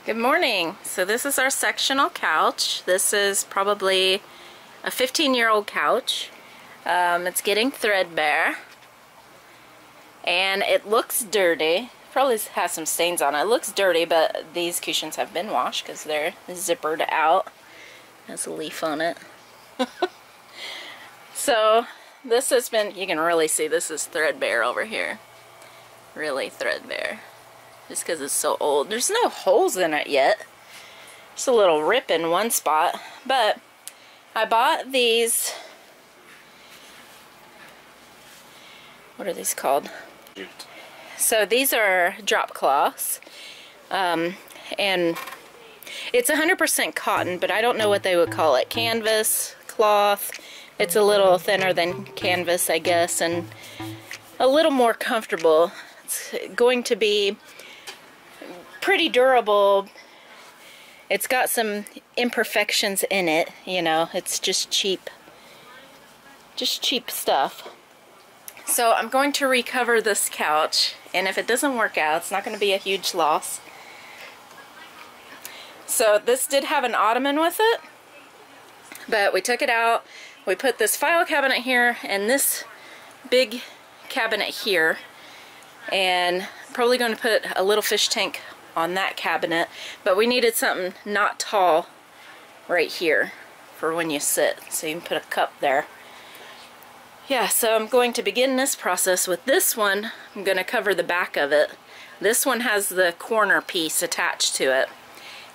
Good morning. So this is our sectional couch. This is probably a 15-year-old couch. It's getting threadbare and it looks dirty. Probably has some stains on it. It looks dirty, but these cushions have been washed because they're zippered out. There's a leaf on it. So this has been, you can really see this is threadbare over here. Really threadbare. Just because it's so old. There's no holes in it yet. Just a little rip in one spot. But I bought these, what are these called? So these are drop cloths. And it's 100% cotton, but I don't know what they would call it. Canvas, cloth. It's a little thinner than canvas, I guess, and a little more comfortable. It's going to be pretty durable. It's got some imperfections in it, you know. It's just cheap stuff. So I'm going to recover this couch, and if it doesn't work out, it's not going to be a huge loss. So this did have an ottoman with it, but we took it out. We put this file cabinet here and this big cabinet here, and probably going to put a little fish tank on that cabinet, but we needed something not tall right here for when you sit, so you can put a cup there. Yeah, so I'm going to begin this process with this one. I'm going to cover the back of it. This one has the corner piece attached to it,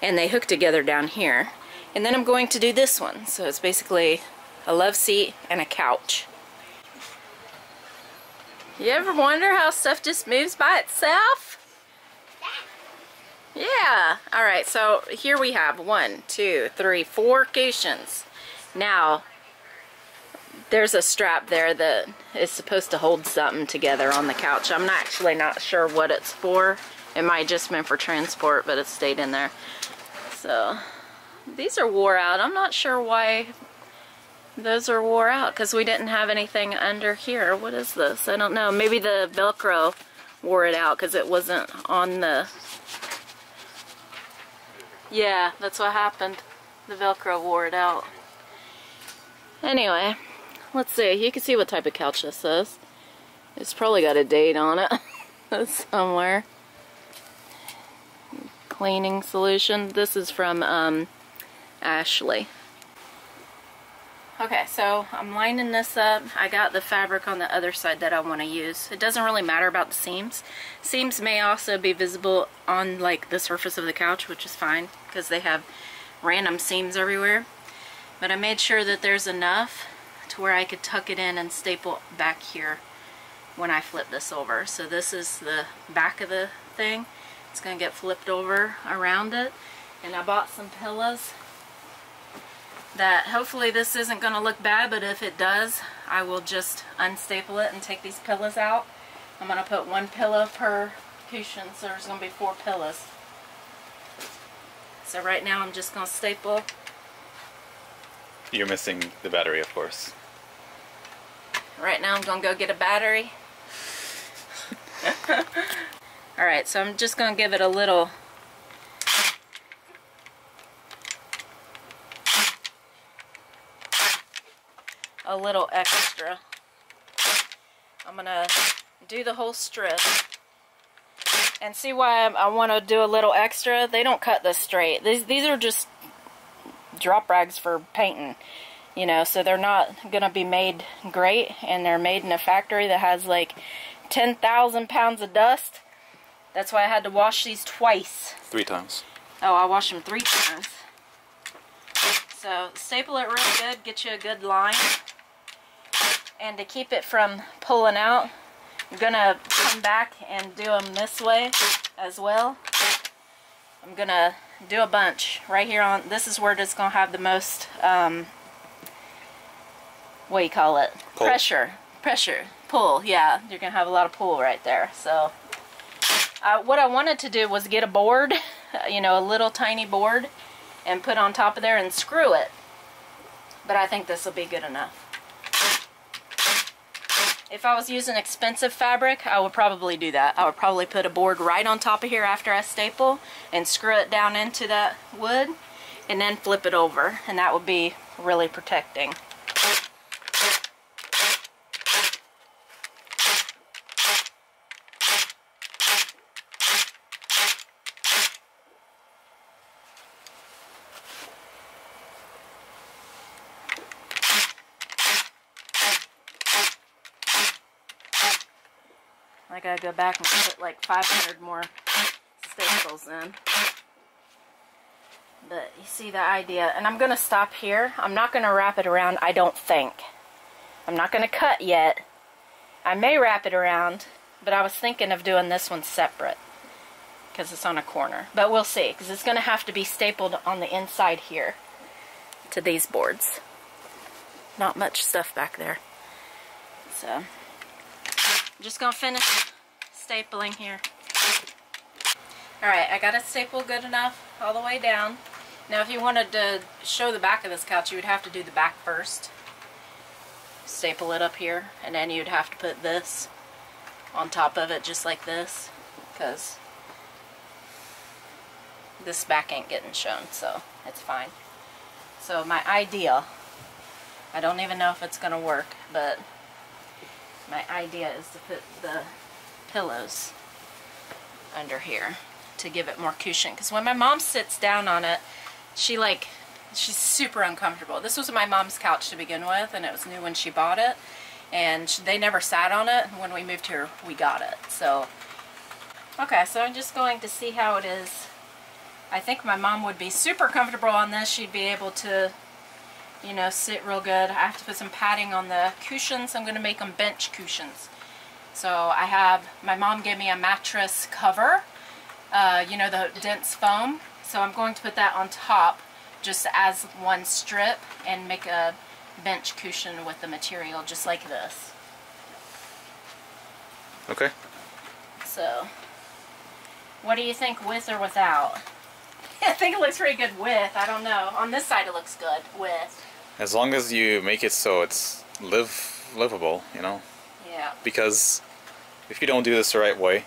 and they hook together down here. And then I'm going to do this one, so it's basically a love seat and a couch. You ever wonder how stuff just moves by itself? Yeah. Alright, so here we have 1, 2, 3, 4 cushions. Now, there's a strap there that is supposed to hold something together on the couch. I'm actually not sure what it's for. It might just been for transport, but it stayed in there. So, these are wore out. I'm not sure why those are wore out, because we didn't have anything under here. What is this? I don't know. Maybe the Velcro wore it out because it wasn't on the... Yeah, that's what happened. The Velcro wore it out. Anyway, let's see. You can see what type of couch this is. It's probably got a date on it somewhere. Cleaning solution. This is from Ashley. Okay, so I'm lining this up. I got the fabric on the other side that I want to use. It doesn't really matter about the seams. Seams may also be visible on like the surface of the couch, which is fine because they have random seams everywhere. But I made sure that there's enough to where I could tuck it in and staple back here when I flip this over. So this is the back of the thing. It's going to get flipped over around it. And I bought some pillows that hopefully this isn't going to look bad, but if it does, I will just unstaple it and take these pillows out. I'm going to put 1 pillow per cushion, so there's going to be 4 pillows. So right now I'm just going to staple. You're missing the battery, of course. Right now I'm going to go get a battery. Alright, so I'm just going to give it a little extra. I'm gonna do the whole strip. And see why I want to do a little extra? They don't cut this straight. These are just drop rags for painting, you know, so they're not gonna be made great, and they're made in a factory that has like 10,000 pounds of dust. That's why I had to wash these twice. 3 times. Oh, I washed them 3 times. So staple it really good, get you a good line. And to keep it from pulling out, I'm gonna come back and do them this way as well. I'm gonna do a bunch right here on, this is where it's gonna have the most, what do you call it? Pull. Pressure, pull, yeah. You're gonna have a lot of pull right there. So, what I wanted to do was get a board, you know, a little tiny board, and put on top of there and screw it. But I think this will be good enough. If I was using expensive fabric, I would probably do that. I would probably put a board right on top of here after I staple and screw it down into that wood and then flip it over, and that would be really protecting. I gotta go back and put like 500 more staples in. But you see the idea. And I'm gonna stop here. I'm not gonna wrap it around, I don't think. I'm not gonna cut yet. I may wrap it around, but I was thinking of doing this one separate because it's on a corner. But we'll see, because it's gonna have to be stapled on the inside here to these boards. Not much stuff back there. So I'm just gonna finish stapling here. Alright, I got it stapled good enough all the way down. Now if you wanted to show the back of this couch, you would have to do the back first. Staple it up here, and then you'd have to put this on top of it just like this, because this back ain't getting shown, so it's fine. So my idea, I don't even know if it's gonna work, but my idea is to put the pillows under here to give it more cushion, because when my mom sits down on it, she's super uncomfortable. This was my mom's couch to begin with, and it was new when she bought it, and they never sat on it. When we moved here, we got it. So okay, so I'm just going to see how it is. I think my mom would be super comfortable on this. She'd be able to, you know, sit real good. I have to put some padding on the cushions. I'm going to make them bench cushions. So I have, my mom gave me a mattress cover, you know, the dense foam. So I'm going to put that on top just as one strip and make a bench cushion with the material just like this. Okay. So, what do you think, with or without? I think it looks pretty good with. I don't know. On this side it looks good with. As long as you make it so it's livable, you know? Yeah. Because if you don't do this the right way,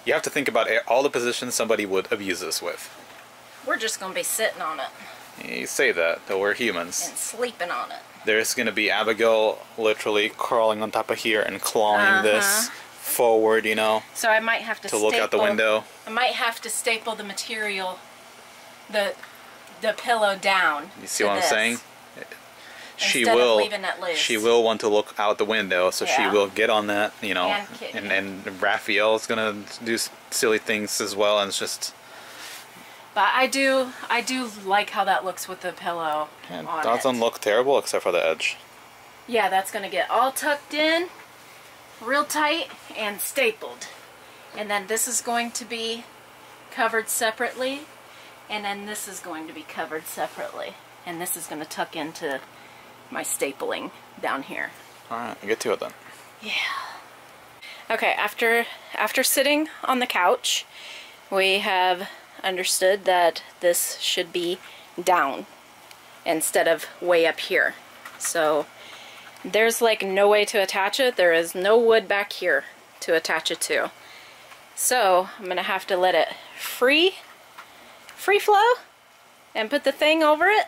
you have to think about all the positions somebody would abuse this with. We're just going to be sitting on it. You say that, though we're humans. And sleeping on it. There's going to be Abigail literally crawling on top of here and clawing this forward, you know? So I might have to look out the window. I might have to staple the material, the pillow down. You see what I'm saying? She will want to look out the window, so she will get on that, you know, and Raphael's gonna do silly things as well, and it's just. But I do like how that looks with the pillow on it. It doesn't look terrible except for the edge. Yeah, that's gonna get all tucked in, real tight, and stapled. And then this is going to be covered separately, and then this is going to be covered separately, and this is going to tuck into my stapling down here. Alright, get to it then. Yeah. Okay, after sitting on the couch, we have understood that this should be down instead of way up here. So there's like no way to attach it. There is no wood back here to attach it to. So I'm gonna have to let it free flow and put the thing over it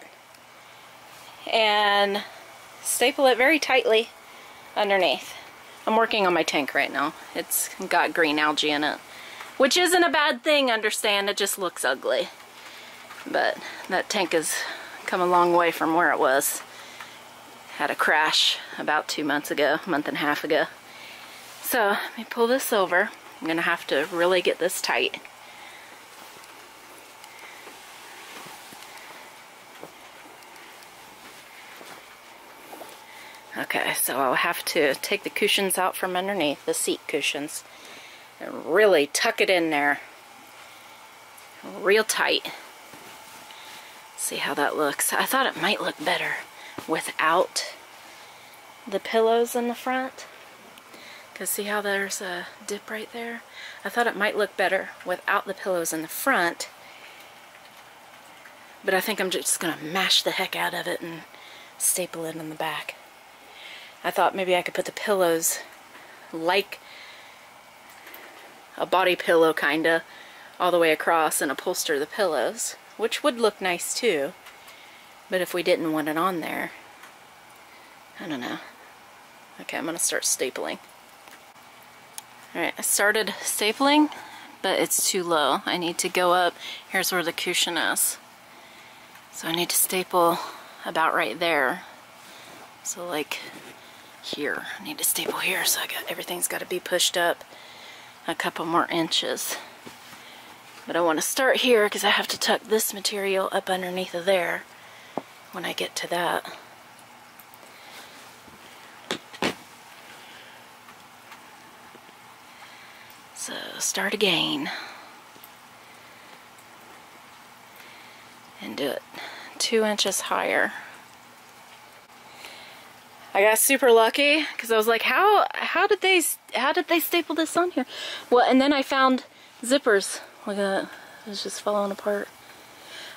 and staple it very tightly underneath. I'm working on my tank right now. It's got green algae in it, which isn't a bad thing, understand, it just looks ugly. But that tank has come a long way from where it was. Had a crash about 2 months ago, a month and a half ago. So let me pull this over. I'm gonna have to really get this tight. Okay, so I'll have to take the cushions out from underneath, the seat cushions, and really tuck it in there real tight. See how that looks. I thought it might look better without the pillows in the front, because see how there's a dip right there? I thought it might look better without the pillows in the front, but I think I'm just gonna mash the heck out of it and staple it in the back. I thought maybe I could put the pillows like a body pillow kinda all the way across and upholster the pillows, which would look nice too. But if we didn't want it on there, I don't know. Okay, I'm gonna start stapling. Alright, I started stapling, but it's too low. I need to go up. Here's where the cushion is. So I need to staple about right there. So like here. I need to staple here, so everything's got to be pushed up a couple more inches. But I want to start here because I have to tuck this material up underneath of there when I get to that. So start again and do it 2 inches higher. I got super lucky because I was like, how did they staple this on here? Well, and then I found zippers. Look at that, it's just falling apart.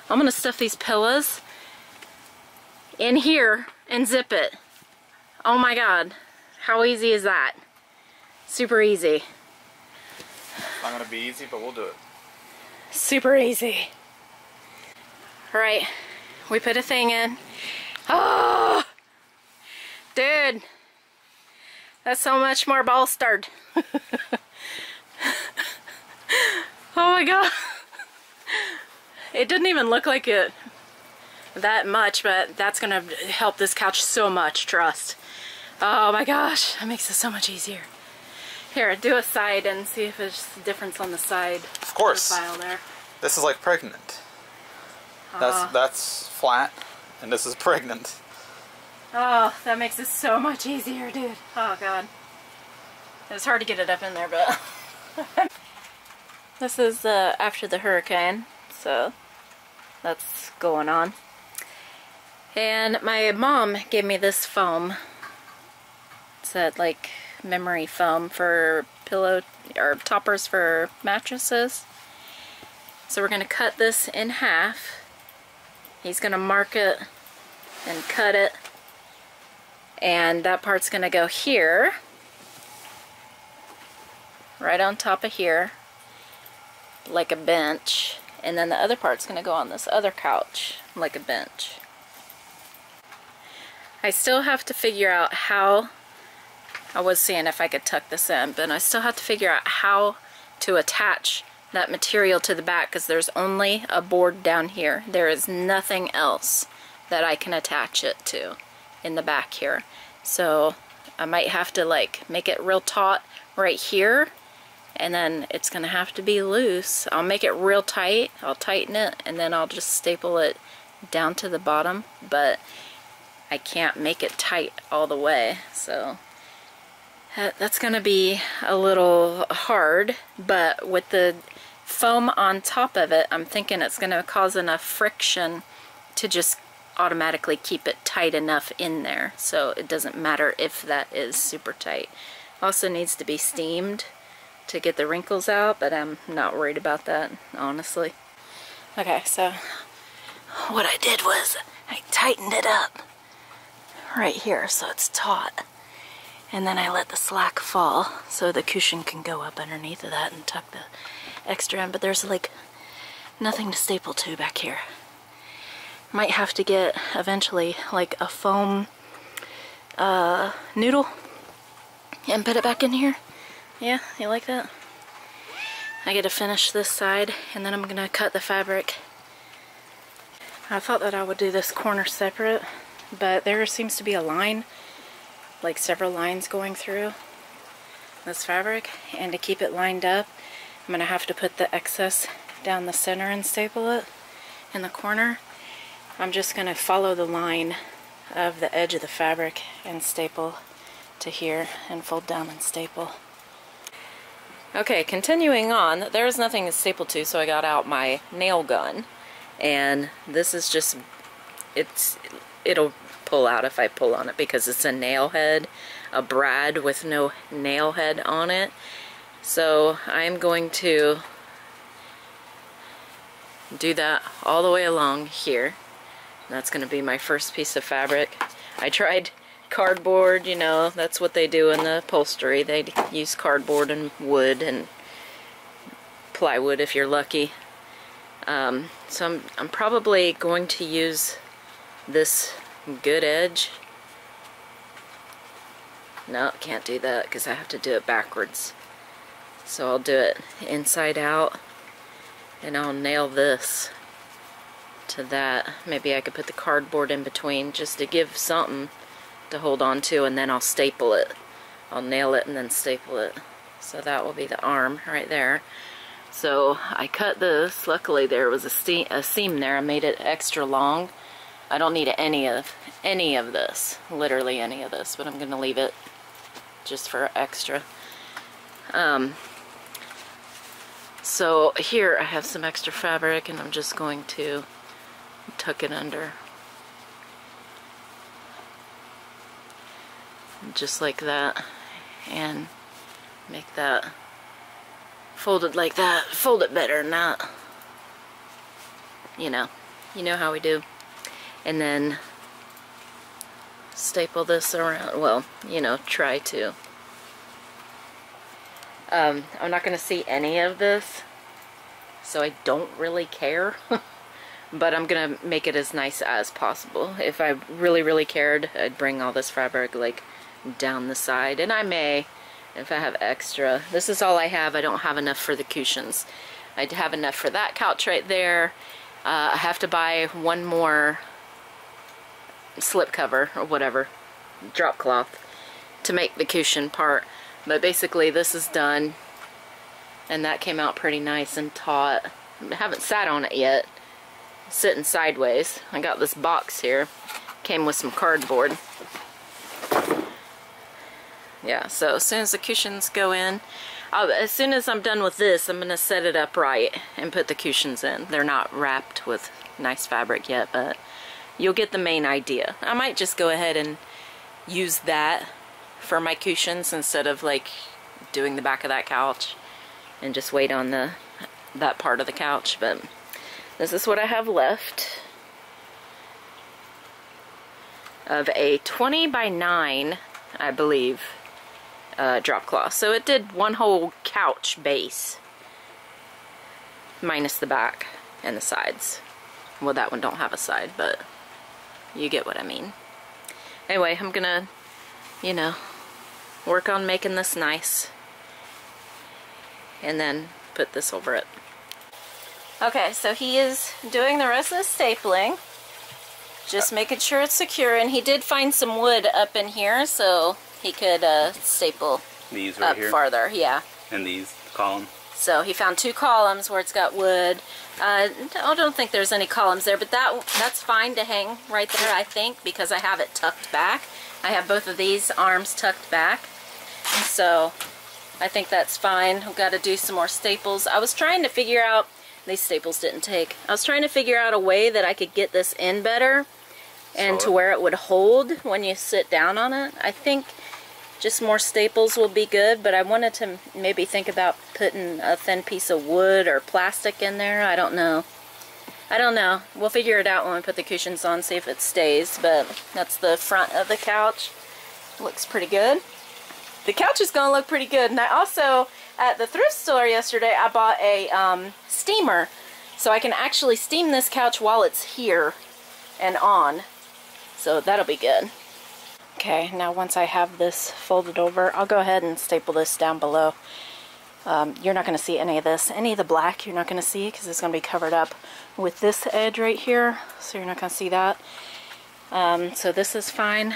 I'm gonna stuff these pillows in here and zip it. Oh my god, how easy is that? Super easy. It's not gonna be easy, but we'll do it. Super easy. Alright, we put a thing in. Oh! Dude, that's so much more bolstered. Oh my god. It didn't even look like it that much, but that's gonna help this couch so much, trust. Oh my gosh, that makes it so much easier. Here, do a side and see if there's a difference on the side. Of course. Profile there. This is like pregnant. That's flat, and this is pregnant. Oh, that makes it so much easier, dude. Oh god. It was hard to get it up in there, but... This is after the hurricane, so that's going on. And my mom gave me this foam. It's that like memory foam for pillow or toppers for mattresses. So we're gonna cut this in half. He's gonna mark it and cut it, and that part's gonna go here, right on top of here, like a bench, and then the other part's gonna go on this other couch like a bench. I still have to figure out how, I was seeing if I could tuck this in, but I still have to figure out how to attach that material to the back because there's only a board down here. There is nothing else that I can attach it to in the back here. So I might have to like make it real taut right here, and then it's gonna have to be loose. I'll make it real tight, I'll tighten it, and then I'll just staple it down to the bottom, but I can't make it tight all the way, so that's gonna be a little hard. But with the foam on top of it, I'm thinking it's gonna cause enough friction to just automatically keep it tight enough in there, so it doesn't matter if that is super tight. Also needs to be steamed to get the wrinkles out, but I'm not worried about that, honestly. Okay, so what I did was I tightened it up right here so it's taut, and then I let the slack fall so the cushion can go up underneath of that and tuck the extra in, but there's like nothing to staple to back here. Might have to get eventually like a foam noodle and put it back in here. Yeah, you like that? I get to finish this side, and then I'm gonna cut the fabric. I thought that I would do this corner separate, but there seems to be a line, like several lines going through this fabric, and to keep it lined up, I'm gonna have to put the excess down the center and staple it in the corner. I'm just gonna follow the line of the edge of the fabric and staple to here and fold down and staple. Okay, continuing on, there's nothing to staple to, so I got out my nail gun, and this is just, it'll pull out if I pull on it because it's a nail head, a brad with no nail head on it. So I'm going to do that all the way along here. That's going to be my first piece of fabric. I tried cardboard, you know, that's what they do in the upholstery. They use cardboard and wood and plywood if you're lucky. So I'm probably going to use this good edge. No, can't do that because I have to do it backwards. So I'll do it inside out, and I'll nail this to that. Maybe I could put the cardboard in between just to give something to hold on to, and then I'll staple it. I'll nail it and then staple it. So that will be the arm right there. So I cut this. Luckily there was a seam there. I made it extra long. I don't need any of this, literally any of this, but I'm gonna leave it just for extra. So here I have some extra fabric, and I'm just going to tuck it under. Just like that, and make that folded like that. Fold it better than that. You know how we do. And then staple this around. Well, you know, try to. I'm not going to see any of this, so I don't really care. But I'm going to make it as nice as possible. If I really cared, I'd bring all this fabric like down the side. And I may, if I have extra. This is all I have. I don't have enough for the cushions. I'd have enough for that couch right there. I have to buy one more slip cover or whatever, drop cloth, to make the cushion part. But basically this is done, and that came out pretty nice and taut. I haven't sat on it yet. Sitting sideways. I got this box here. Came with some cardboard. Yeah, so as soon as the cushions go in, as soon as I'm done with this, I'm going to set it up right and put the cushions in. They're not wrapped with nice fabric yet, but you'll get the main idea. I might just go ahead and use that for my cushions instead of like doing the back of that couch and just wait on that part of the couch. But this is what I have left of a 20 by 9, I believe, drop cloth. So it did one whole couch base minus the back and the sides. Well, that one don't have a side, but you get what I mean. Anyway, I'm gonna, you know, work on making this nice and then put this over it. Okay, so he is doing the rest of the stapling, just making sure it's secure, and he did find some wood up in here so he could staple these right up here farther. Yeah, and these columns. So he found 2 columns where it's got wood. I don't think there's any columns there, but that's fine to hang right there, I think, because I have it tucked back. I have both of these arms tucked back, so I think that's fine. I've got to do some more staples. I was trying to figure out, these staples didn't take, I was trying to figure out a way that I could get this in better and to where it would hold when you sit down on it. I think just more staples will be good, but I wanted to maybe think about putting a thin piece of wood or plastic in there. I don't know. We'll figure it out when we put the cushions on, see if it stays, but that's the front of the couch. Looks pretty good. The couch is going to look pretty good. And I also, at the thrift store yesterday, I bought a steamer, so I can actually steam this couch while it's here and on. So that'll be good. Okay, now once I have this folded over, I'll go ahead and staple this down below. You're not going to see any of this. Any of the black you're not going to see because it's going to be covered up with this edge right here, so you're not going to see that. So this is fine,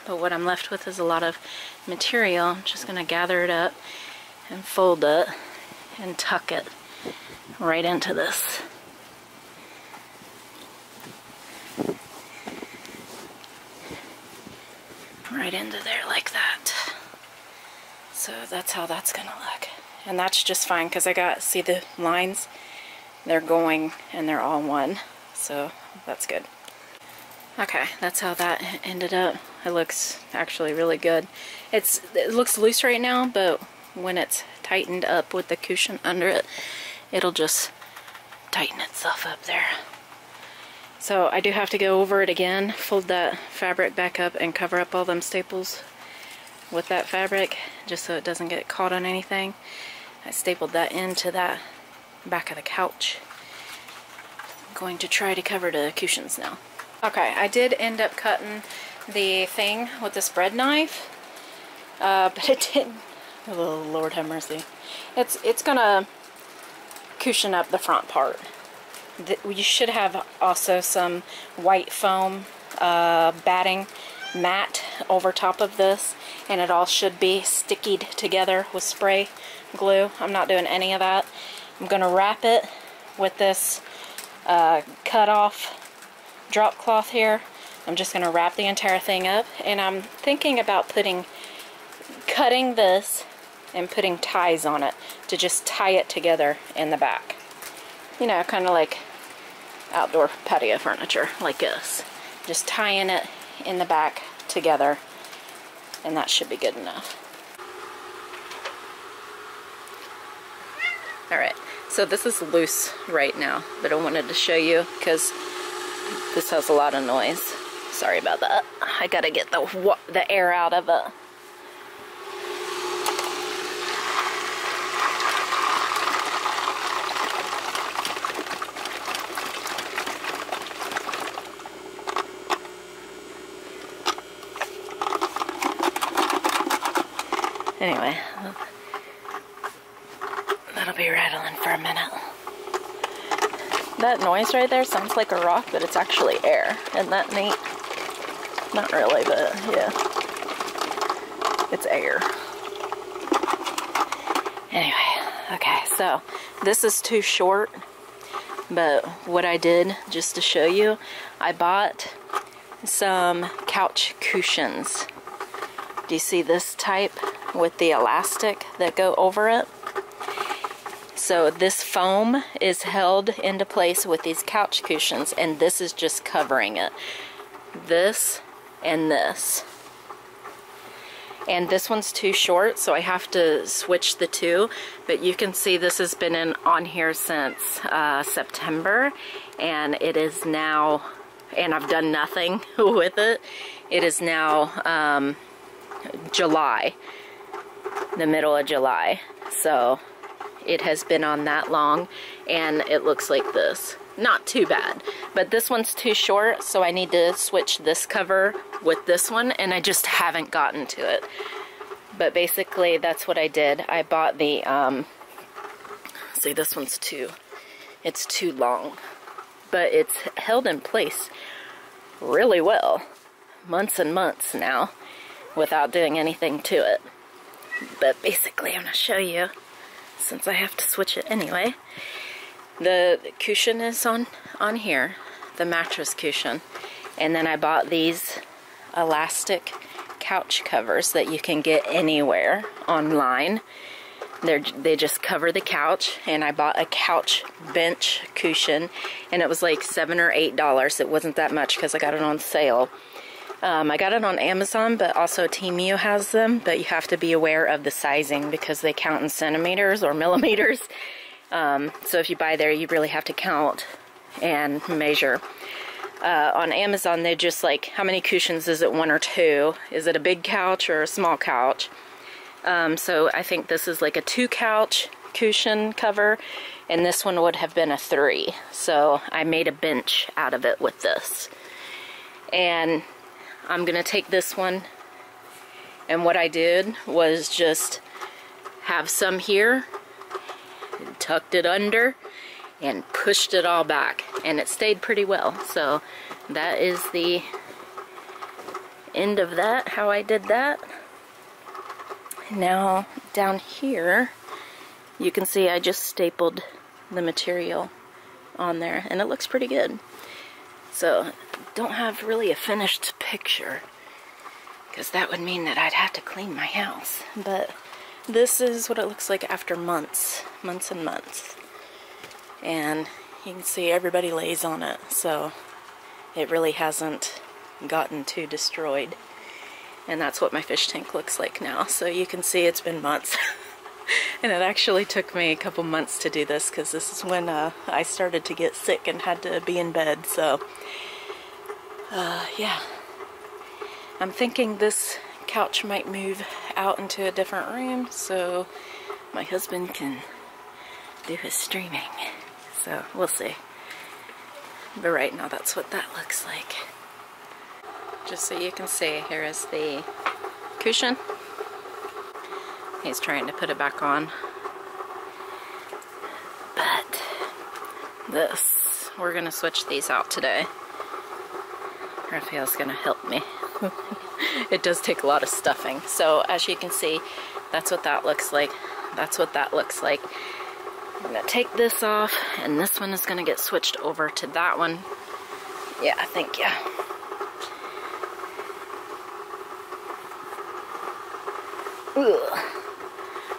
but what I'm left with is a lot of material. I'm just going to gather it up and fold it and tuck it right into this. Right into there like that. So that's how that's going to look. And that's just fine because see the lines? They're going and they're all one. So that's good. Okay, that's how that ended up. It looks actually really good. It looks loose right now, but when it's tightened up with the cushion under it, it'll just tighten itself up there. So I do have to go over it again, fold that fabric back up and cover up all them staples with that fabric just so it doesn't get caught on anything. I stapled that into that back of the couch. I'm going to try to cover the cushions now. Okay, I did end up cutting the thing with this bread knife, but it didn't. Oh, Lord have mercy. It's gonna cushion up the front part. You should have also some white foam batting mat over top of this, and it all should be stickied together with spray glue. I'm not doing any of that. I'm gonna wrap it with this cut off drop cloth here. I'm just gonna wrap the entire thing up, and I'm thinking about cutting this and putting ties on it to just tie it together in the back. You know, kind of like outdoor patio furniture, like this. Just tying it in the back together, and that should be good enough. Alright, so this is loose right now, but I wanted to show you because this has a lot of noise. Sorry about that. I gotta get the air out of it. Anyway, that'll be rattling for a minute. That noise right there sounds like a rock, but it's actually air. Isn't that neat? Not really, but yeah. It's air. Anyway, okay, so this is too short, but what I did, just to show you, I bought some couch cushions. Do you see this type with the elastic that go over it? So this foam is held into place with these couch cushions, and this is just covering it. This and this. And this one's too short, so I have to switch the two. But you can see this has been on here since September, and it is now, and I've done nothing with it. It is now July, the middle of July. So it has been on that long, and it looks like this. Not too bad, but this one's too short, so I need to switch this cover with this one, and I just haven't gotten to it. But basically, that's what I did. I bought the, see, this one's it's too long, but it's held in place really well, months and months now, without doing anything to it. But basically, I'm going to show you, since I have to switch it anyway. The cushion is on here, the mattress cushion. And then I bought these elastic couch covers that you can get anywhere online. They just cover the couch, and I bought a couch bench cushion, and it was like $7 or $8. It wasn't that much because I got it on sale. I got it on Amazon, but also Temu has them, but you have to be aware of the sizing because they count in centimeters or millimeters. So if you buy there, you really have to count and measure. On Amazon, they just like, how many cushions is it, 1 or 2? Is it a big couch or a small couch? So I think this is like a 2 couch cushion cover, and this one would have been a 3. So I made a bench out of it with this. And I'm gonna take this one, and what I did was just have some here, tucked it under, and pushed it all back, and it stayed pretty well. So that is the end of that, how I did that. Now down here you can see I just stapled the material on there, and it looks pretty good. So don't have really a finished picture, because that would mean that I'd have to clean my house, but this is what it looks like after months and months. And you can see everybody lays on it, so it really hasn't gotten too destroyed. And that's what my fish tank looks like now. So you can see it's been months. And it actually took me a couple months to do this because this is when I started to get sick and had to be in bed. So yeah, I'm thinking this couch might move out into a different room so my husband can do his streaming. So we'll see. But right now that's what that looks like. Just so you can see, here is the cushion. He's trying to put it back on. But this, we're gonna switch these out today. Raphael's gonna help me. It does take a lot of stuffing. So as you can see, that's what that looks like. That's what that looks like. I'm gonna take this off, and this one is gonna get switched over to that one. Yeah, I think, yeah. Ugh.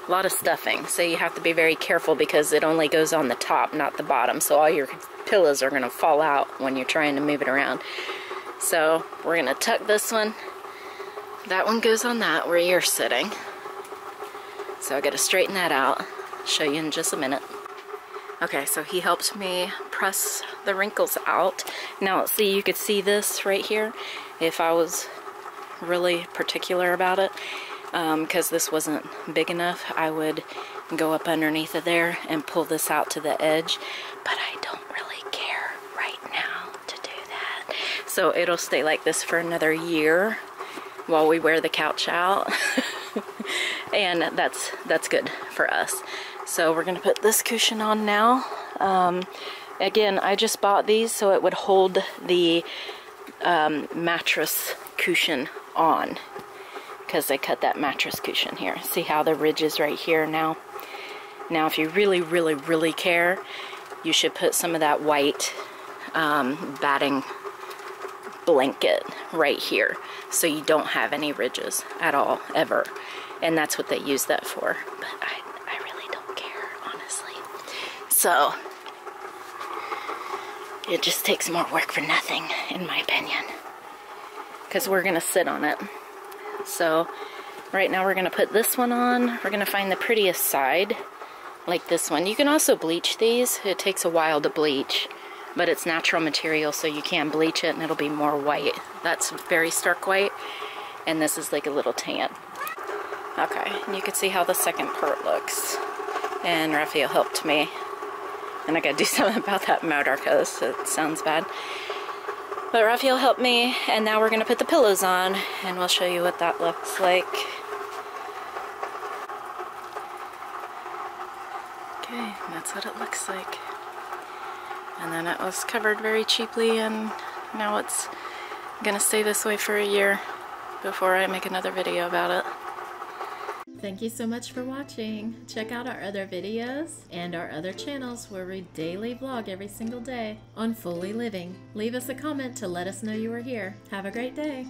A lot of stuffing, so you have to be very careful because it only goes on the top, not the bottom. So all your pillows are gonna fall out when you're trying to move it around. So we're gonna tuck this one. That one goes on that where you're sitting. So I gotta straighten that out. Show you in just a minute. Okay, so he helped me press the wrinkles out. Now see, you could see this right here if I was really particular about it. Because this wasn't big enough, I would go up underneath of there and pull this out to the edge, but I don't really care right now to do that. So it'll stay like this for another year while we wear the couch out. And that's good for us. So we're gonna put this cushion on now. Again, I just bought these so it would hold the mattress cushion on, because they cut that mattress cushion here. See how the ridge is right here now? Now if you really, really, really care, you should put some of that white batting blanket right here so you don't have any ridges at all, ever. And that's what they use that for. But I really don't care, honestly. So it just takes more work for nothing, in my opinion. Because we're gonna sit on it. So right now we're gonna put this one on. We're gonna find the prettiest side, like this one. You can also bleach these. It takes a while to bleach, but it's natural material, so you can bleach it and it'll be more white. That's very stark white, and this is like a little tan. Okay, and you can see how the second part looks. And Raphael helped me. And I gotta do something about that motor because it sounds bad. But Raphael helped me, and now we're gonna put the pillows on, and we'll show you what that looks like. Okay, that's what it looks like. And then it was covered very cheaply, and now it's gonna stay this way for a year before I make another video about it. Thank you so much for watching. Check out our other videos and our other channels where we daily vlog every single day on Fully Living. Leave us a comment to let us know you were here. Have a great day.